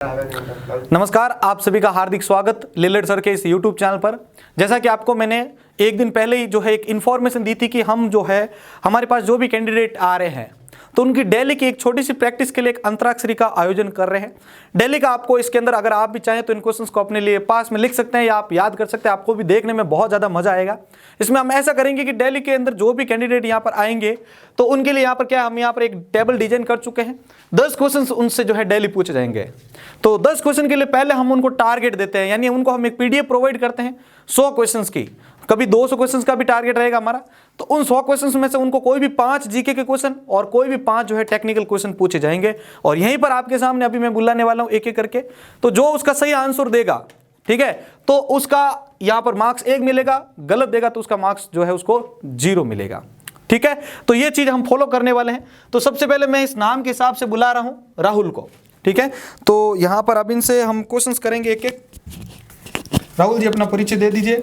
नमस्कार, आप सभी का हार्दिक स्वागत लिलेट सर के इस YouTube चैनल पर। जैसा कि आपको मैंने एक दिन पहले ही जो है एक इन्फॉर्मेशन दी थी कि हम जो है हमारे पास जो भी कैंडिडेट आ रहे हैं तो उनकी डेली की एक छोटी सी प्रैक्टिस के लिए एक अंतराक्षरी का आयोजन कर रहे हैं। डेली का आपको इसके अंदर अगर आप भी चाहें तो इन क्वेश्चंस को अपने लिए पास में लिख सकते हैं या आप याद कर सकते हैं। आपको भी देखने में बहुत ज़्यादा मजा आएगा। इसमें हम ऐसा करेंगे कि डेली के अंदर जो भी कैंडिडेट यहाँ पर आएंगे तो उनके लिए यहाँ पर क्या हम यहाँ पर एक टेबल डिजाइन कर चुके हैं। 10 क्वेश्चन उनसे जो है डेली पूछे जाएंगे। तो 10 क्वेश्चन के लिए पहले हम उनको टारगेट देते हैं, यानी उनको हम एक पीडीएफ प्रोवाइड करते हैं 100 क्वेश्चंस की। कभी 200 क्वेश्चंस का भी टारगेट रहेगा हमारा। तो उन 100 क्वेश्चंस में से उनको कोई भी 5 जीके के क्वेश्चन और कोई भी 5 जो है टेक्निकल क्वेश्चन पूछे जाएंगे और यहीं पर आपके सामने अभी मैं बुलाने वाला हूं एक एक करके। तो जो उसका सही आंसर देगा, ठीक है, तो उसका यहां पर मार्क्स 1 मिलेगा, गलत देगा तो उसका मार्क्स जो है उसको 0 मिलेगा। ठीक है, तो ये चीज हम फॉलो करने वाले हैं। तो सबसे पहले मैं इस नाम के हिसाब से बुला रहा हूं राहुल को। ठीक है, तो यहां पर अब इनसे हम क्वेश्चंस करेंगे एक एक। राहुल जी अपना परिचय दे दीजिए।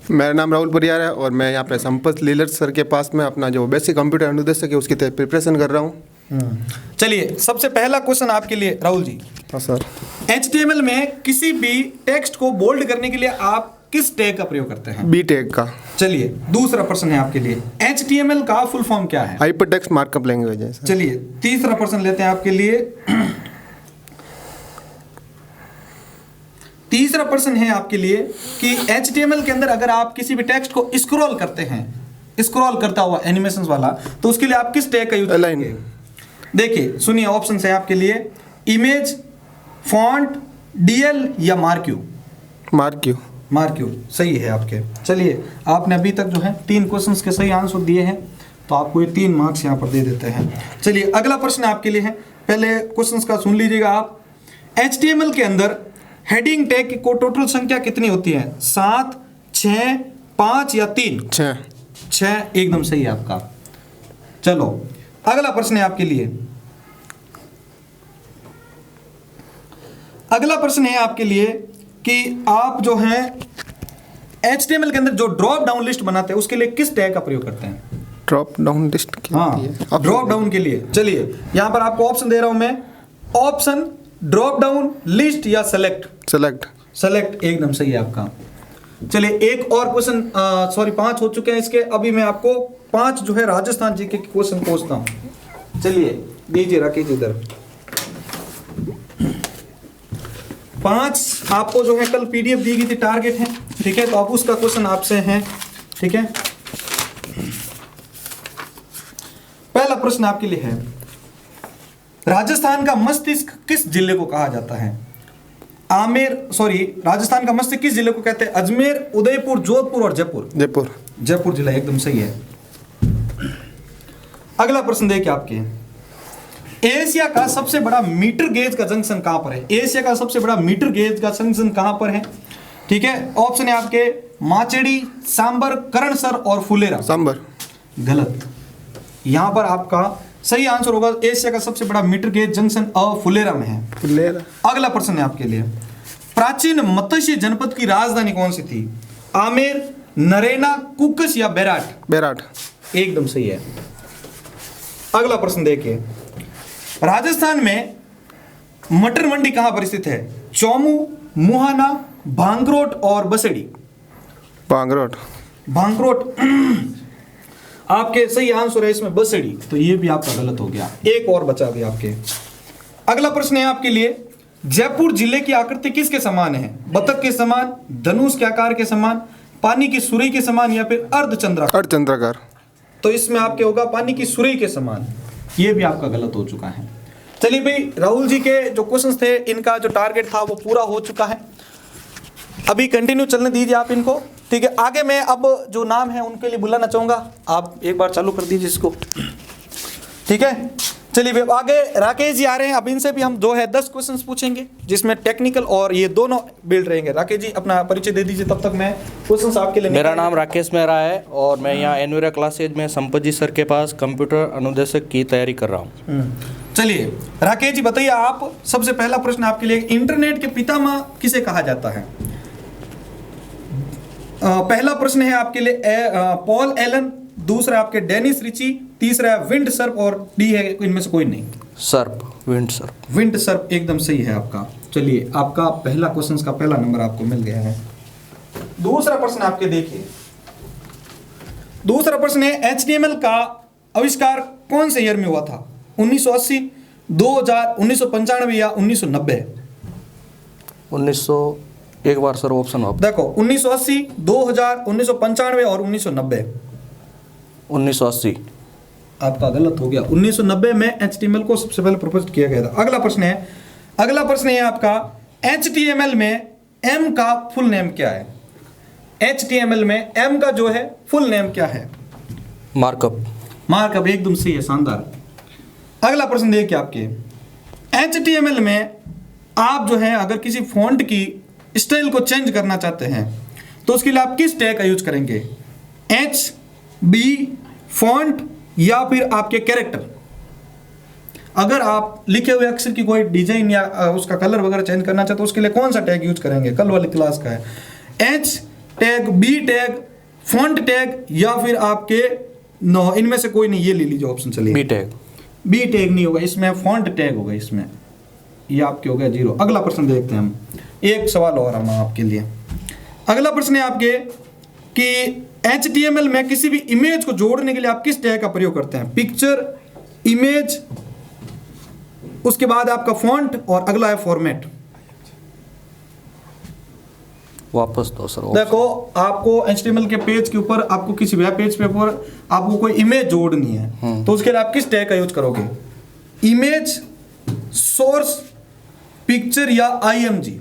मेरा नाम राहुल परियार है और मैं यहाँ पे संपत लीलर सर के पास में अपना जो बेसिक कंप्यूटर अनुदेशक है उसकी प्रिपरेशन कर रहा हूँ। चलिए, सबसे पहला क्वेश्चन आपके लिए राहुल जी। हाँ सर। HTML में किसी भी टेक्स्ट को बोल्ड करने के लिए आप किस टैग का प्रयोग करते हैं? बी टैग का। चलिए, दूसरा प्रश्न है आपके लिए, HTML का फुल फॉर्म क्या है? हाइपरटेक्स्ट मार्कअप लैंग्वेज है सर। चलिए, तीसरा प्रश्न लेते हैं आपके लिए। तीसरा प्रश्न है आपके लिए कि HTML के अंदर अगर आप किसी भी टेक्स्ट को स्क्रॉल करते हैं, स्क्रॉल करता हुआ एनिमेशन वाला, तो उसके लिए आप किस टैग का यूज करेंगे? देखिए सुनिए, ऑप्शन है आपके लिए इमेज, फॉन्ट, DL या मार्क्यू। मार्क्यू। मार्क्यू सही है आपके। चलिए, आपने अभी तक जो है 3 क्वेश्चंस के सही आंसर दिए हैं, तो आपको ये 3 मार्क्स यहाँ पर दे देते हैं। चलिए, अगला प्रश्न आपके लिए है, पहले क्वेश्चंस का सुन लीजिएगा आप। HTML के अंदर हेडिंग टैग को टोटल संख्या कितनी होती है? 7, 6, 5 या 3? 6 एकदम सही है आपका। चलो, अगला प्रश्न है आपके लिए। अगला प्रश्न है आपके लिए कि आप जो है HTML के अंदर जो ड्रॉप डाउन लिस्ट बनाते हैं उसके लिए किस टैग का प्रयोग करते हैं? ड्रॉप डाउन लिस्ट के हाँ, ड्रॉप डाउन के लिए। चलिए, यहां पर आपको ऑप्शन दे रहा हूं मैं। ऑप्शन ड्रॉप डाउन, लिस्ट या सेलेक्ट? सेलेक्ट एकदम सही है आपका। चलिए, एक और क्वेश्चन, सॉरी 5 हो चुके हैं इसके। अभी मैं आपको 5 जो है राजस्थान जीके के क्वेश्चन पूछता हूं। चलिए, दीजिए राकेश इधर। 5 आपको जो है कल पीडीएफ दी गई थी, टारगेट है। ठीक है, तो अब उसका क्वेश्चन आपसे है। ठीक है, पहला प्रश्न आपके लिए है, राजस्थान का मस्तिष्क किस जिले को कहा जाता है? राजस्थान का मस्तिष्क किस जिले को कहते हैं? अजमेर, उदयपुर, जोधपुर और जयपुर? जयपुर जिला एकदम सही है। अगला प्रश्न देखिए आपके, एशिया का सबसे बड़ा मीटर गेज का जंक्शन कहां पर है? एशिया का सबसे बड़ा मीटर गेज का जंक्शन कहां पर है? ठीक है, ऑप्शन है आपके माचेड़ी, सांबर, करणसर और फुलेरा। सांबर। गलत। यहां पर आपका सही आंसर होगा एशिया का सबसे बड़ा मीटर गेज जंक्शन फुलेरा में है। फुलेरा। अगला प्रश्न है आपके लिए, प्राचीन मत्स्य जनपद की राजधानी कौन सी थी? आमेर, नरेना, कुकस या बेराट? एकदम सही है। अगला प्रश्न देखिए, राजस्थान में मटर मंडी कहां पर स्थित है? चौमू, मुहाना, भांगरोट और बसेड़ी? भांगरोट आपके सही आंसर है इसमें बसेड़ी, तो ये भी आपका गलत हो गया। एक और बचा भी आपके। अगला प्रश्न है आपके लिए, जयपुर जिले की आकृति किसके समान है? बतख के समान, धनुष के आकार के समान, पानी की सुरई के समान या फिर अर्धचंद्राकार? तो इसमें आपके होगा पानी की सुरई के समान। ये भी आपका गलत हो चुका है। चलिए भाई, राहुल जी के जो क्वेश्चंस थे इनका जो टारगेट था वो पूरा हो चुका है। अभी कंटिन्यू चलने दीजिए आप इनको। ठीक है, आगे मैं अब जो नाम है उनके लिए बुलाना चाहूंगा। आप एक बार चालू कर दीजिए इसको। ठीक है, चलिए आगे राकेश जी आ रहे हैं। अब इनसे भी हम जो है 10 क्वेश्चंस पूछेंगे जिसमें टेक्निकल और ये दोनों बिल्ड रहेंगे। राकेश जी अपना परिचय दे दीजिए, तब तक मैं क्वेश्चंस आपके लिए। मेरा नाम राकेश मेहरा है और मैं यहाँ एनवीरा क्लासेज में संपत जी सर के पास कंप्यूटर अनुदेशक की तैयारी कर रहा हूँ। चलिए राकेश जी बताइए, आप सबसे पहला प्रश्न आपके लिए, इंटरनेट के पितामह किसे कहा जाता है? पहला प्रश्न है आपके लिए पॉल एलन, दूसरा आपके डेनिस रिची, तीसरा है विंड सर्प और डी है इनमें से कोई नहीं। सर्प, विंड सर्प। विंड सर्प एकदम सही है आपका। चलिए आपका पहला क्वेश्चन का पहला नंबर आपको मिल गया है। दूसरा प्रश्न आपके देखिए, दूसरा प्रश्न है HTML का आविष्कार कौन से ईयर में हुआ था? 1980, 2000, 1995 या 1990? 1900, एक बार सर ऑप्शन आप। देखो 1980, 2000, 1995 और 1990। 1980। आपका गलत हो गया। 1990 में HTML को सबसे पहले प्रपोज किया गया था। अगला प्रश्न है आपका HTML में M का फुल नेम क्या है? HTML में M का जो है फुल नेम क्या है? मार्कअप एकदम सही है, शानदार। अगला प्रश्न देखिए आपके HTML में आप जो है अगर किसी फॉन्ट की स्टाइल को चेंज करना चाहते हैं तो उसके लिए आप किस टैग का यूज करेंगे? HB फॉन्ट या फिर आपके कैरेक्टर? अगर आप लिखे हुए अक्षर की कोई डिजाइन या उसका कलर वगैरह चेंज करना चाहते तो उसके लिए कौन सा टैग यूज करेंगे? कल वाली क्लास का है। H tag, B tag, font tag या फिर आपके नो, इनमें से कोई नहीं, ये ले लीजिए ऑप्शन। चलिए बी टैग नहीं होगा इसमें, फॉन्ट टैग होगा इसमें। ये आपके हो गया 0। अगला प्रश्न देखते हैं हम, एक सवाल और हम आपके लिए। अगला प्रश्न है आपके कि HTML में किसी भी इमेज को जोड़ने के लिए आप किस टैग का प्रयोग करते हैं? पिक्चर, इमेज, उसके बाद आपका फॉन्ट और अगला है फॉर्मेट। वापस दो सर। देखो आपको HTML के पेज के ऊपर, आपको किसी वेब पेज पे ऊपर आपको कोई इमेज जोड़नी है तो उसके लिए आप किस टैग का यूज करोगे? इमेज, सोर्स, पिक्चर या IMG?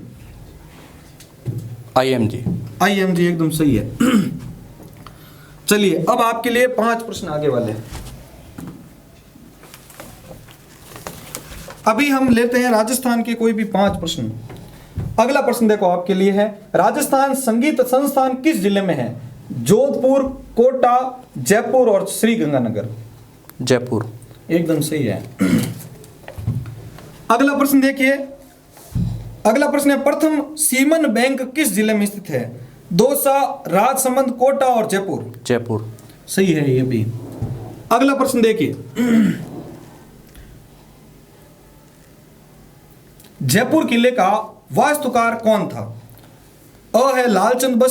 IMG एकदम सही है। चलिए अब आपके लिए 5 प्रश्न आगे वाले हैं। अभी हम लेते हैं राजस्थान के कोई भी 5 प्रश्न। अगला प्रश्न देखो आपके लिए है, राजस्थान संगीत संस्थान किस जिले में है? जोधपुर, कोटा, जयपुर और श्री गंगानगर? जयपुर एकदम सही है। अगला प्रश्न देखिए, अगला प्रश्न है, प्रथम सीमन बैंक किस जिले में स्थित है? दौसा, राजसमंद, कोटा और जयपुर? सही है ये भी। अगला प्रश्न देखिए, जयपुर किले का वास्तुकार कौन था? अ है लालचंद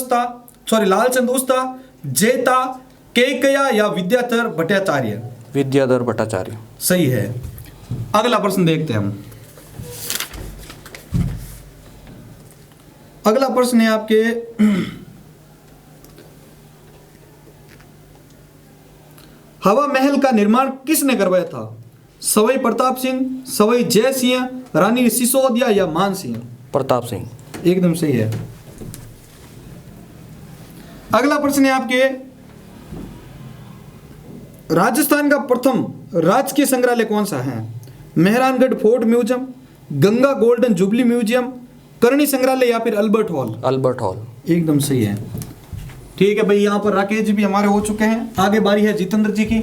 उस्ता, जेता, केकया या विद्याधर भट्टाचार्य? सही है। अगला प्रश्न देखते हैं हम। अगला प्रश्न है आपके, हवा महल का निर्माण किसने करवाया था? सवाई प्रताप सिंह, सवाई जय सिंह, रानी सिसोदिया या मान सिंह? प्रताप सिंह। एकदम सही है। अगला प्रश्न है आपके, राजस्थान का प्रथम राजकीय संग्रहालय कौन सा है? Mehrangarh fort museum, Ganga golden jubilee museum, Karni संग्रहालय या फिर अल्बर्ट हॉल? एकदम सही है। ठीक है भाई, यहाँ पर राकेश जी भी हमारे हो चुके हैं। आगे बारी है जितेंद्र जी की।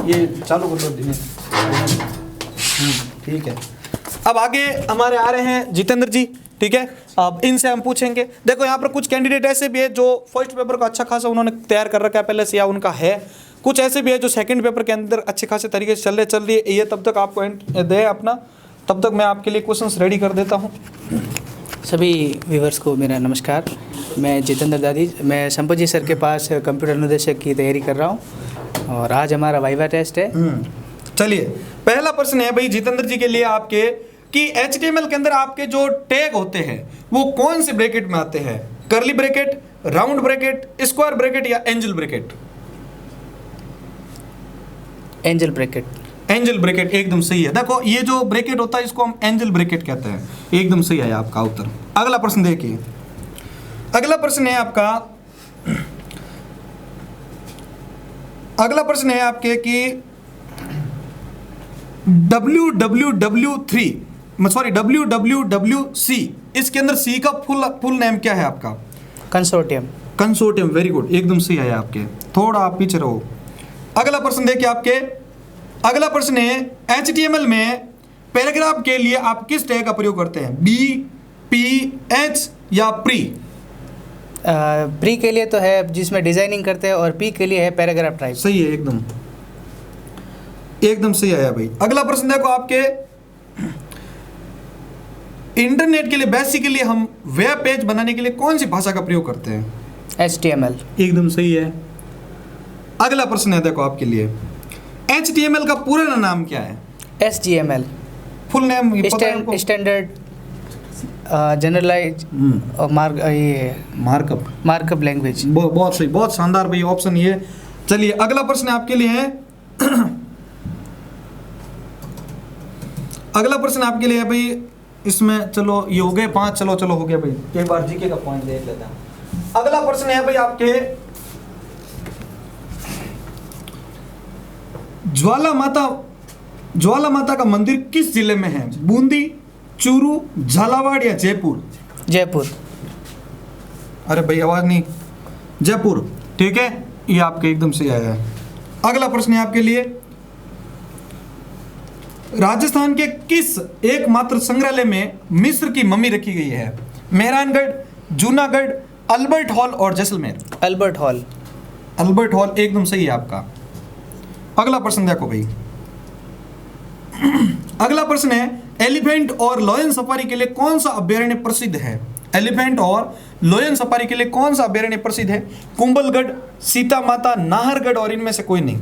ये चालू कर दो। ठीक है, अब आगे हमारे आ रहे हैं जितेंद्र जी। ठीक है, अब इनसे हम पूछेंगे। देखो यहाँ पर कुछ कैंडिडेट ऐसे भी है जो फर्स्ट पेपर को अच्छा खासा उन्होंने तैयार कर रखा है पहले से या उनका है, कुछ ऐसे भी है जो सेकंड पेपर के अंदर अच्छे खासे तरीके से चल रही है। ये तब तक आपको दे अपना, तब तक मैं आपके लिए क्वेश्चंस रेडी कर देता हूँ। सभी व्यूवर्स को मेरा नमस्कार। मैं जितेंद्र दादी, मैं संपत जी सर के पास कंप्यूटर अनुदेशक की तैयारी कर रहा हूँ और आज हमारा वाइवा टेस्ट है। चलिए पहला प्रश्न है भाई जितेंद्र जी के लिए आपके कि HTML के अंदर आपके जो टैग होते हैं वो कौन से ब्रैकेट में आते हैं? Curly bracket, round bracket, square bracket या angle bracket? Angle bracket. Angle bracket एकदम सही है। देखो ये जो ब्रैकेट होता है इसको हम एंजल ब्रैकेट कहते हैं। एकदम सही है आपका उत्तर। अगला प्रश्न देखिए, अगला प्रश्न है आपका, अगला प्रश्न है आपके कि WWWC, इसके अंदर C का फुल नेम क्या है आपका? कंसोर्टियम। वेरी गुड, एकदम सही है आपके। थोड़ा आप पीछे रहो। अगला प्रश्न देखिए आपके, अगला प्रश्न है HTML में पैराग्राफ के लिए आप किस टैग का प्रयोग करते हैं? B, P, H या प्री? प्री के लिए तो है जिसमें डिजाइनिंग करते हैं और पी के लिए है पैराग्राफ टाइप। सही है, एकदम सही आया भाई। अगला प्रश्न देखो आपके, इंटरनेट के लिए बेसिकली हम वेब पेज बनाने के लिए कौन सी भाषा का प्रयोग करते हैं? HTML। एकदम सही है। अगला प्रश्न है देखो आपके लिए, HTML का पूरा नाम क्या है? SGML। फुल नेम पता है आपको? Standard generalize markup markup language. बहुत सही, बहुत शानदार भाई ऑप्शन ये। चलिए अगला प्रश्न आपके लिए है अगला प्रश्न आपके लिए है भाई, इसमें चलो ये हो गए 5, चलो चलो हो गया भाई, एक बार जीके का पॉइंट देख लेते हैं। अगला प्रश्न है भाई आपके, ज्वाला माता का मंदिर किस जिले में है? बूंदी, चूरू, झालावाड़ या जयपुर? जयपुर। अरे भाई आवाज नहीं, जयपुर। ठीक है, ये आपके एकदम से आया है। अगला प्रश्न है आपके लिए, राजस्थान के किस एकमात्र संग्रहालय में मिस्र की मम्मी रखी गई है? मेहरानगढ़, जूनागढ़, अल्बर्ट हॉल और Jaisalmer? Albert hall. Albert hall एकदम सही है आपका। अगला प्रश्न देखो भाई, अगला प्रश्न है, एलिफेंट और लायन सफारी के लिए कौन सा अभयारण्य प्रसिद्ध है? एलिफेंट और लायन सफारी के लिए कौन सा अभयारण्य प्रसिद्ध है? कुंभलगढ़, सीता माता, नाहरगढ़ और इनमें से कोई नहीं?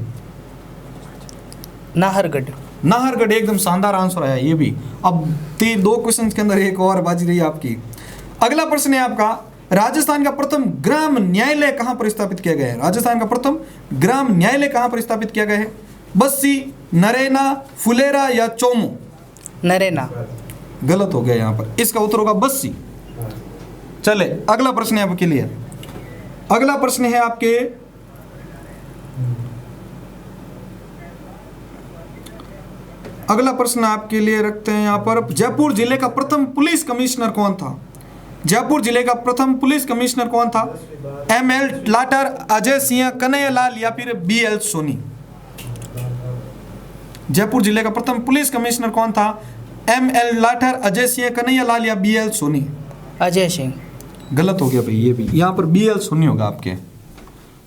नाहरगढ़। नाहरगढ़ एकदम शानदार आंसर आया ये भी। अब 2 क्वेश्चन के अंदर एक और बाजी रही आपकी। अगला प्रश्न है आपका, राजस्थान का प्रथम ग्राम न्यायालय कहां पर स्थापित किया गया है? राजस्थान का प्रथम ग्राम न्यायालय कहां पर स्थापित किया गया है? बस्सी, नरेना, फुलेरा या चोमू? नरेना। गलत हो गया यहां पर, इसका उत्तर होगा बस्सी। चले अगला प्रश्न है आपके लिए, अगला प्रश्न है आपके, अगला प्रश्न आपके लिए रखते हैं यहां पर, जयपुर जिले का प्रथम पुलिस कमिश्नर कौन था? जयपुर जिले का प्रथम पुलिस कमिश्नर कौन था? ML लाटर, अजय सिंह, कन्हैयालाल या फिर BL सोनी? जयपुर जिले का प्रथम पुलिस कमिश्नर कौन था? ML लाठर, अजय सिंह, कन्हैयालाल या BL सोनी? अजय सिंह। गलत हो गया भाई ये भी, यहाँ पर BL सोनी होगा आपके।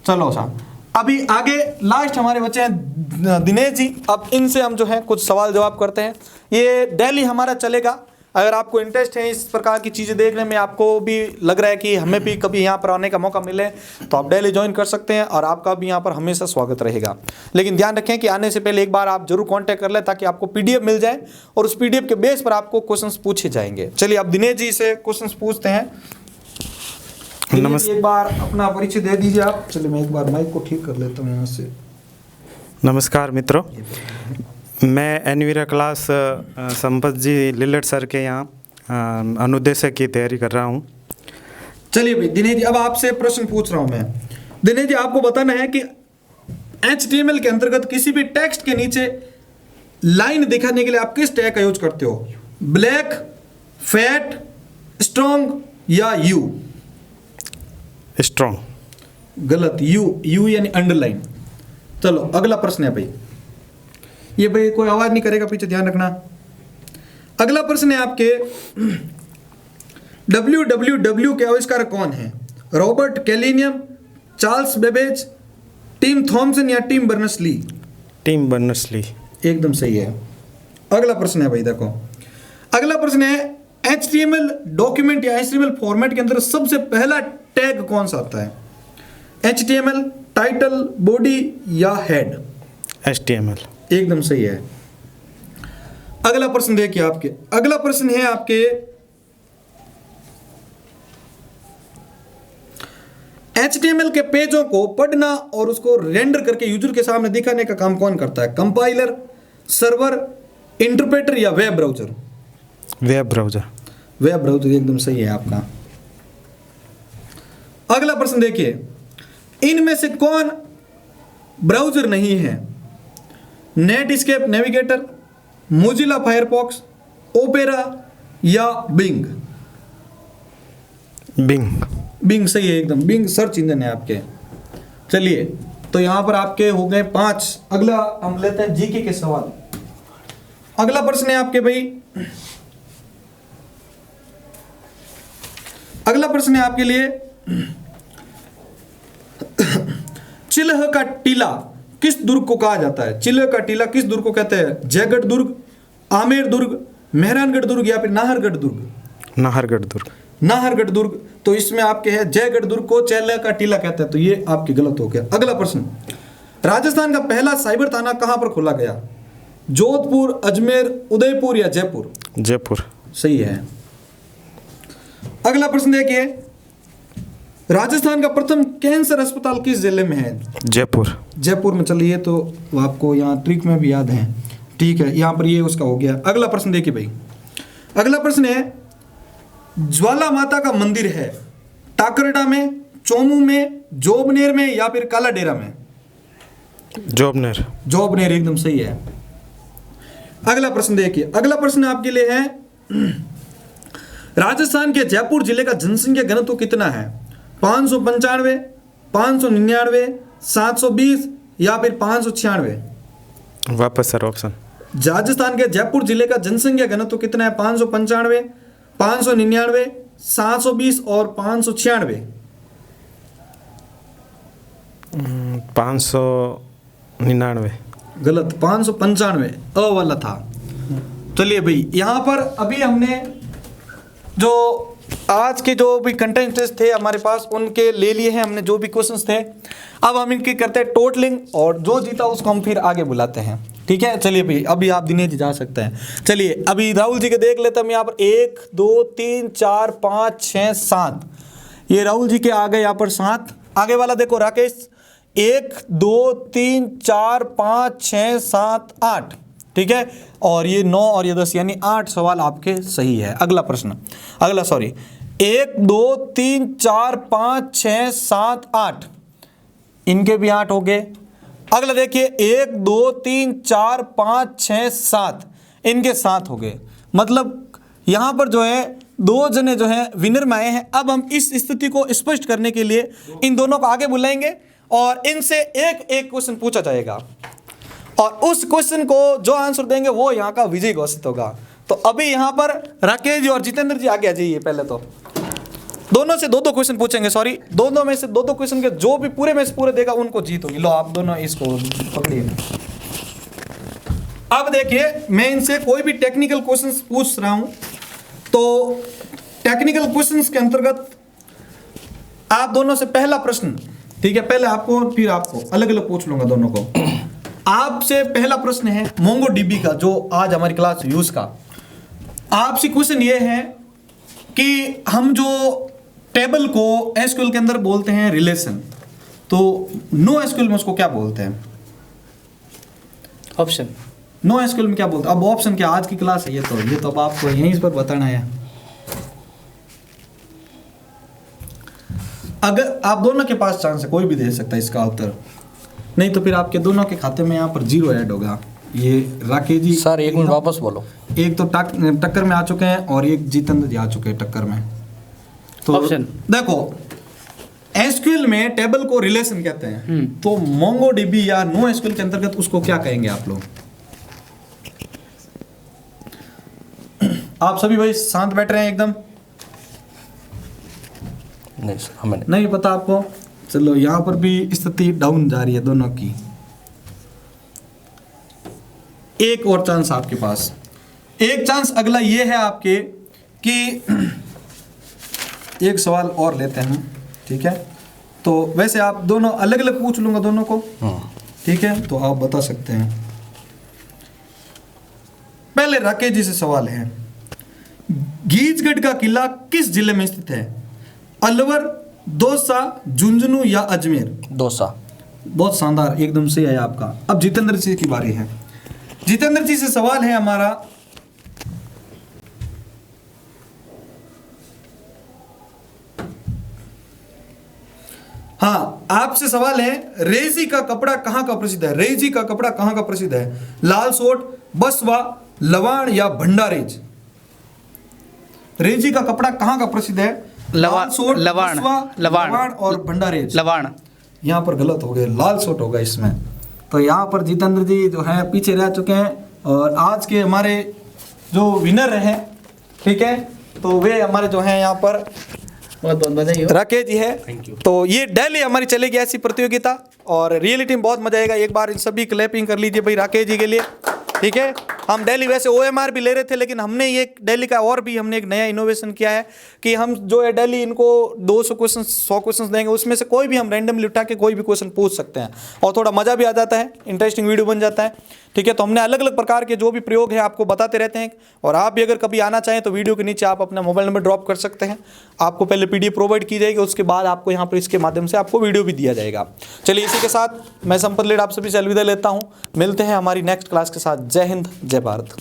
चलो साहब, अभी आगे लास्ट हमारे बच्चे हैं दिनेश जी। अब इनसे हम जो है कुछ सवाल जवाब करते हैं। ये डेली हमारा चलेगा। अगर आपको इंटरेस्ट है इस प्रकार की चीज़ें देखने में, आपको भी लग रहा है कि हमें भी कभी यहाँ पर आने का मौका मिले, तो आप डेली ज्वाइन कर सकते हैं और आपका भी यहाँ पर हमेशा स्वागत रहेगा। लेकिन ध्यान रखें कि आने से पहले एक बार आप जरूर कांटेक्ट कर लें ताकि आपको PDF मिल जाए और उस PDF के बेस पर आपको क्वेश्चंस पूछे जाएंगे। चलिए अब दिनेश जी से क्वेश्चंस पूछते हैं। एक बार अपना परिचय दे दीजिए आप। चलिए मैं एक बार माइक को ठीक कर लेता हूँ यहाँ से। नमस्कार मित्रों, मैं एनवीरा क्लास संपत जी लिलट सर के यहाँ अनुदेशक की तैयारी कर रहा हूँ। चलिए भाई दिनेश जी, अब आपसे प्रश्न पूछ रहा हूँ मैं। दिनेश जी, आपको बताना है कि HTML के अंतर्गत किसी भी टेक्स्ट के नीचे लाइन दिखाने के लिए आप किस टैग का यूज करते हो? ब्लैक, फैट, स्ट्रॉन्ग या यू? स्ट्रॉन्ग। गलत, यू यानी अंडरलाइन। चलो अगला प्रश्न है भाई, ये भाई कोई आवाज नहीं करेगा पीछे, ध्यान रखना। अगला प्रश्न है आपके, WWW के आविष्कारक कौन है? रॉबर्ट कैलिनियम, चार्ल्स बेबेज, टिम थॉमसन या टिम बर्नर्स-ली? Tim Berners Lee. एकदम सही है। अगला प्रश्न है भाई देखो, अगला प्रश्न है, HTML डॉक्यूमेंट या HTML फॉर्मेट के अंदर सबसे पहला टैग कौन सा आता है? HTML, टाइटल, बॉडी या हेड? HTML। एकदम सही है। अगला प्रश्न देखिए आपके, अगला प्रश्न है आपके, HTML के पेजों को पढ़ना और उसको रेंडर करके यूजर के सामने दिखाने का काम कौन करता है? कंपाइलर, सर्वर, इंटरप्रेटर या web browser? Web browser. Web browser एकदम सही है आपका। अगला प्रश्न देखिए, इनमें से कौन ब्राउजर नहीं है? Netscape navigator, Mozilla Firefox, opera या बिंग? बिंग। बिंग सही है एकदम, बिंग सर्च इंजन है आपके। चलिए तो यहां पर आपके हो गए 5। अगला हम लेते हैं जीके के सवाल। अगला प्रश्न है आपके भाई, अगला प्रश्न है आपके लिए, चिल्ह का टीला किस दुर्ग को कहा जाता है? चिल्ह का टीला किस दुर्ग को कहते हैं? जयगढ़ दुर्ग, आमेर दुर्ग, मेहरानगढ़ दुर्ग या फिर नाहरगढ़ दुर्ग? नाहरगढ़ दुर्ग। नाहरगढ़ दुर्ग, तो इसमें आपके है जयगढ़ दुर्ग को चैला का टीला कहते हैं, तो ये आपके गलत हो गया। अगला प्रश्न, राजस्थान का पहला साइबर थाना कहां पर खोला गया? जोधपुर, अजमेर, उदयपुर या जयपुर? जयपुर। सही है। अगला प्रश्न देखिए, राजस्थान का प्रथम कैंसर अस्पताल किस जिले में है? जयपुर। जयपुर में। चलिए तो आपको यहाँ ट्रिक में भी याद है, ठीक है, यहाँ पर ये उसका हो गया। अगला प्रश्न देखिए भाई, अगला प्रश्न है, ज्वाला माता का मंदिर है टाकरडा में, चोमू में, जोबनेर में या फिर काला डेरा में? जोबनेर। जोबनेर एकदम सही है। अगला प्रश्न देखिए, अगला प्रश्न आपके लिए है, राजस्थान के जयपुर जिले का जनसंख्या घनत्व कितना है? 595, 599, 720 या फिर 596? वापस सर ऑप्शन। राजस्थान के जयपुर जिले का जनसंख्या घनत्व कितना है? 595, 599, 720 और 596? 599। गलत, 595 अ वाला था। चलिए भाई, यहाँ पर अभी हमने जो आज के जो भी कंटेंट्स थे हमारे पास उनके ले लिए हैं हमने, जो भी क्वेश्चंस थे। अब हम इनकी करते हैं टोटलिंग और जो जीता उसको हम फिर आगे बुलाते हैं, ठीक है। चलिए भाई, अभी आप दिनेश जी जा सकते हैं। चलिए अभी राहुल जी के देख लेते हैं हम यहाँ पर 1 2 3 4 5 6 7, ये राहुल जी के आ गए यहाँ पर 7। आगे वाला देखो राकेश, 1 2 3 4 5 6 7 8, ठीक है, और ये 9 और ये 10 यानी 8 सवाल आपके सही है। अगला प्रश्न, अगला सॉरी, 1 2 3 4 5 6 7 8, इनके भी 8 हो गए। अगला देखिए, 1 2 3 4 5 6 7, इनके 7 हो गए। मतलब यहाँ पर जो है 2 जने जो है विनर में आए हैं। अब हम इस स्थिति को स्पष्ट करने के लिए इन दोनों को आगे बुलाएंगे और इनसे एक एक क्वेश्चन पूछा जाएगा और उस क्वेश्चन को जो आंसर देंगे वो यहाँ का विजयी घोषित होगा। तो अभी यहाँ पर राकेश जी और जितेंद्र जी आगे आ जाइए। पहले तो दोनों से 2-2 क्वेश्चन पूछेंगे, सॉरी दोनों में से 2-2 क्वेश्चन के जो भी पूरे में से पूरे देगा उनको जीत होगी। लो आप दोनों इसको पकड़िए। अब देखिए, मैं इनसे कोई भी टेक्निकल क्वेश्चंस पूछ रहा हूं, तो टेक्निकल क्वेश्चंस के अंतर्गत आप दोनों से पहला प्रश्न, ठीक है, पहले आपको फिर आपको अलग अलग पूछ लूंगा दोनों को। आपसे पहला प्रश्न है मोंगो डीबी का, जो आज हमारी क्लास यूज का। आपसे क्वेश्चन ये है कि हम जो टेबल को एसक्यूएल के अंदर बोलते हैं रिलेशन, तो नो एसक्यूएल में उसको क्या बोलते हैं? ऑप्शन नो एसक्यूएल में क्या बोलते हैं? अब ऑप्शन क्या, आज की क्लास है ये तो अब आपको यहीं पर बताना है। अगर आप दोनों के पास चांस है, कोई भी दे सकता है इसका उत्तर, नहीं तो फिर आपके दोनों के खाते में यहाँ पर 0 ऐड होगा। ये राकेश जी सर एक मिनट वापस बोलो। एक तो टक्कर में आ चुके हैं और एक जितेंद्र जी आ चुके हैं टक्कर में। तो ऑप्शन देखो, एसक्यूएल में टेबल को रिलेशन कहते हैं, तो मोंगो डीबी या नो एसक्यूएल के अंतर्गत उसको क्या कहेंगे आप लोग? आप सभी भाई शांत बैठ रहे हैं एकदम? नहीं सर, हमें नहीं पता आपको? चलो, यहां पर भी स्थिति डाउन जा रही है दोनों की। एक और चांस आपके पास, एक चांस अगला ये है आपके कि एक सवाल और लेते हैं, ठीक है। तो वैसे आप दोनों अलग अलग पूछ लूंगा दोनों को, ठीक है, तो आप बता सकते हैं। पहले राकेश जी से सवाल है, गीजगढ़ का किला किस जिले में स्थित है? अलवर, दौसा, झुंझुनू या अजमेर? दौसा। बहुत शानदार, एकदम सही है आपका। अब जितेंद्र जी की बारी है। जितेंद्र जी से सवाल है हमारा, हाँ आपसे सवाल है, रेजी का कपड़ा कहां का प्रसिद्ध है? रेजी का कपड़ा कहां का प्रसिद्ध है? लालसोट, बसवा, लवाण या भंडारेज? रेजी का कपड़ा कहां का प्रसिद्ध है? लालसोट, लवाण, बसवा, लवाण लवाण और भंडारेज? लवाण। यहाँ पर गलत हो गए, लालसोट होगा इसमें। तो यहाँ पर जितेंद्र जी जो है पीछे रह चुके हैं और आज के हमारे जो विनर हैं, ठीक है, तो वे हमारे जो हैं यहाँ पर बहुत बहुत बधाई हो। राकेश जी है। तो ये डेली हमारी चलेगी ऐसी प्रतियोगिता और रियलिटी में बहुत मजा आएगा। एक बार इन सभी क्लैपिंग कर लीजिए भाई राकेश जी के लिए, ठीक है। हम डेली वैसे OMR भी ले रहे थे, लेकिन हमने ये डेली का और भी हमने एक नया इनोवेशन किया है कि हम जो है डेली इनको 200 क्वेश्चन 100 क्वेश्चन देंगे, उसमें से कोई भी हम रैंडमली उठा के कोई भी क्वेश्चन पूछ सकते हैं और थोड़ा मज़ा भी आ जाता है, इंटरेस्टिंग वीडियो बन जाता है। ठीक है, तो हमने अलग अलग प्रकार के जो भी प्रयोग है आपको बताते रहते हैं, और आप भी अगर कभी आना चाहें तो वीडियो के नीचे आप अपना मोबाइल नंबर ड्रॉप कर सकते हैं। आपको पहले PDF प्रोवाइड की जाएगी, उसके बाद आपको यहाँ पर इसके माध्यम से आपको वीडियो भी दिया जाएगा। चलिए, इसी के साथ मैं संपत लेड आप सभी से अलविदा लेता हूँ। मिलते हैं हमारी नेक्स्ट क्लास के साथ। जय हिंद, जय भारत।